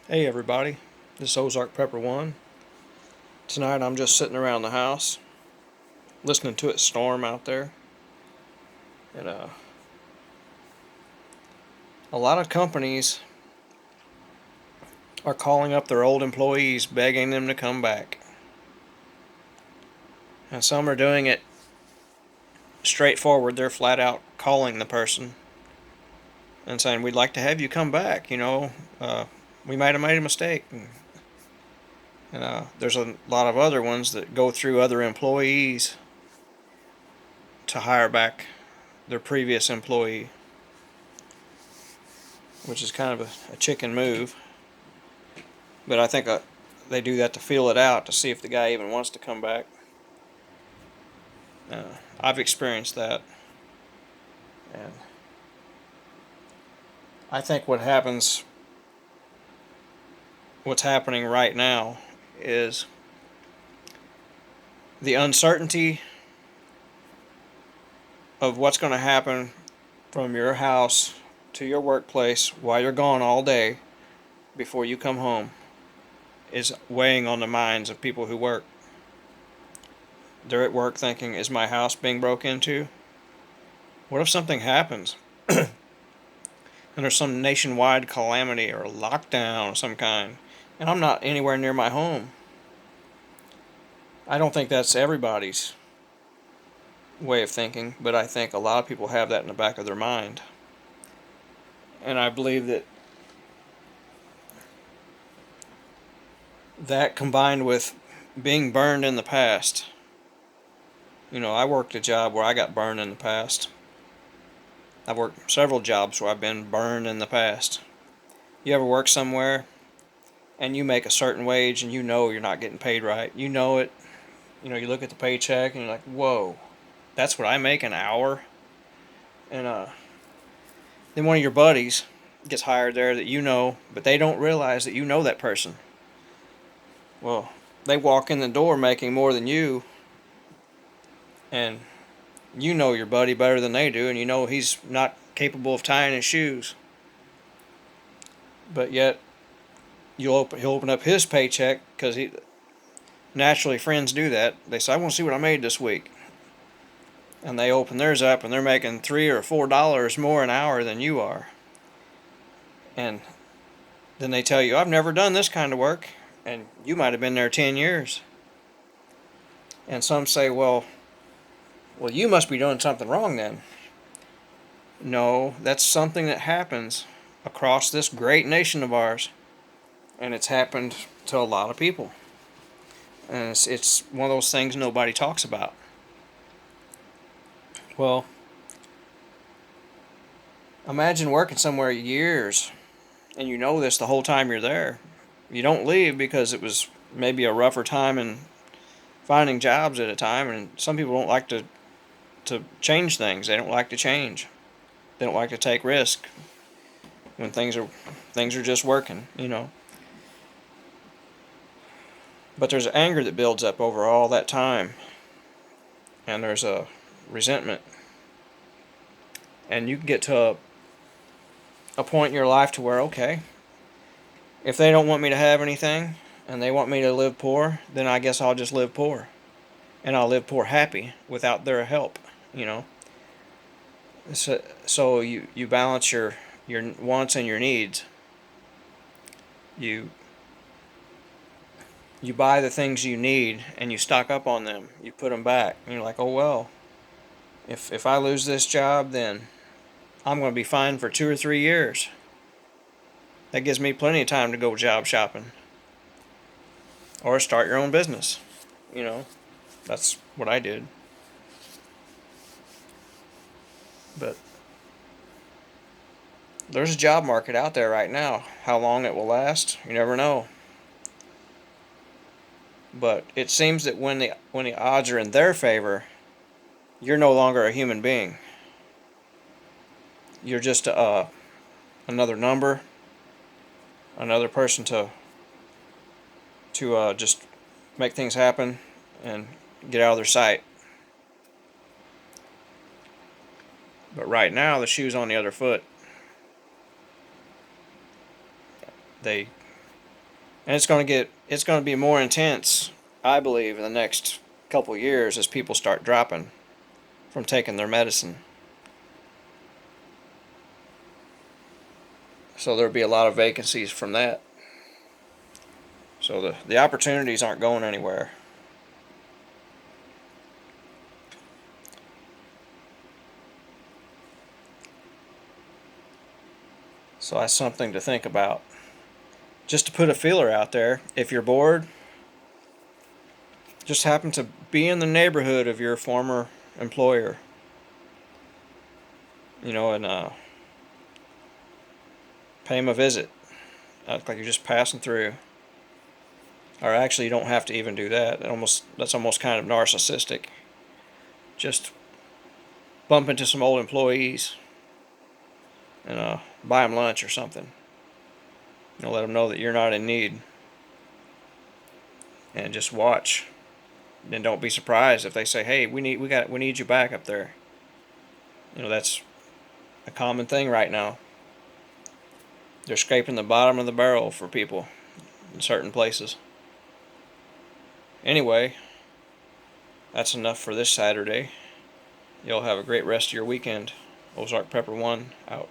Hey everybody, this is Ozark Pepper One. Tonight I'm just sitting around the house, listening to it storm out there, and a lot of companies are calling up their old employees, begging them to come back, and some are doing it straightforward. They're flat out calling the person and saying, "We'd like to have you come back. Uh, we might have made a mistake." And there's a lot of other ones that go through other employees to hire back their previous employee, which is kind of a chicken move. But I think they do that to feel it out to see if the guy even wants to come back. I've experienced that, and I think what's happening right now, is the uncertainty of what's going to happen from your house to your workplace while you're gone all day before you come home is weighing on the minds of people who work. They're at work thinking, is my house being broke into? What if something happens and there's some nationwide calamity or lockdown of some kind, and I'm not anywhere near my home? I don't think that's everybody's way of thinking, but I think a lot of people have that in the back of their mind. And I believe that combined with being burned in the past. I worked a job where I got burned in the past. I've worked several jobs where I've been burned in the past. You ever work somewhere and you make a certain wage and you know you're not getting paid right? You know it. You look at the paycheck and you're like, whoa, that's what I make an hour? And then one of your buddies gets hired there that you know, but they don't realize that you know that person. Well, they walk in the door making more than you, and you know your buddy better than they do, and you know he's not capable of tying his shoes. But yet, he'll open up his paycheck because naturally friends do that. They say, "I want to see what I made this week," and they open theirs up and they're making $3 or $4 more an hour than you are. And then they tell you, "I've never done this kind of work," and you might have been there 10 years. And some say, well, you must be doing something wrong then. No, that's something that happens across this great nation of ours, and it's happened to a lot of people. And it's one of those things nobody talks about. Well, imagine working somewhere years, and you know this the whole time you're there. You don't leave because it was maybe a rougher time in finding jobs at a time, and some people don't like to change things. They don't like to change. They don't like to take risk when things are just working. But there's anger that builds up over all that time, and there's a resentment, and you can get to a point in your life to where, okay, if they don't want me to have anything and they want me to live poor, then I guess I'll just live poor, and I'll live poor happy without their help. You know, so you balance your wants and your needs. You you buy the things you need and you stock up on them. You put them back, and you're like, oh well, if I lose this job, then I'm going to be fine for 2 or 3 years. That gives me plenty of time to go job shopping or start your own business. You know, that's what I did. But there's a job market out there right now. How long it will last, you never know. But it seems that when the odds are in their favor, you're no longer a human being. You're just another number, another person to just make things happen and get out of their sight. But right now, the shoe's on the other foot. They And it's going to be more intense, I believe, in the next couple years as people start dropping from taking their medicine. So there'll be a lot of vacancies from that. So the opportunities aren't going anywhere. So that's something to think about. Just to put a feeler out there, if you're bored, just happen to be in the neighborhood of your former employer, and pay him a visit. Act like you're just passing through. Or actually, you don't have to even do that. That's almost kind of narcissistic. Just bump into some old employees and buy them lunch or something. Let them know that you're not in need, and just watch. Then don't be surprised if they say, "Hey, we need you back up there." That's a common thing right now. They're scraping the bottom of the barrel for people in certain places. Anyway, that's enough for this Saturday. Y'all have a great rest of your weekend. Ozark Prepper 1 out.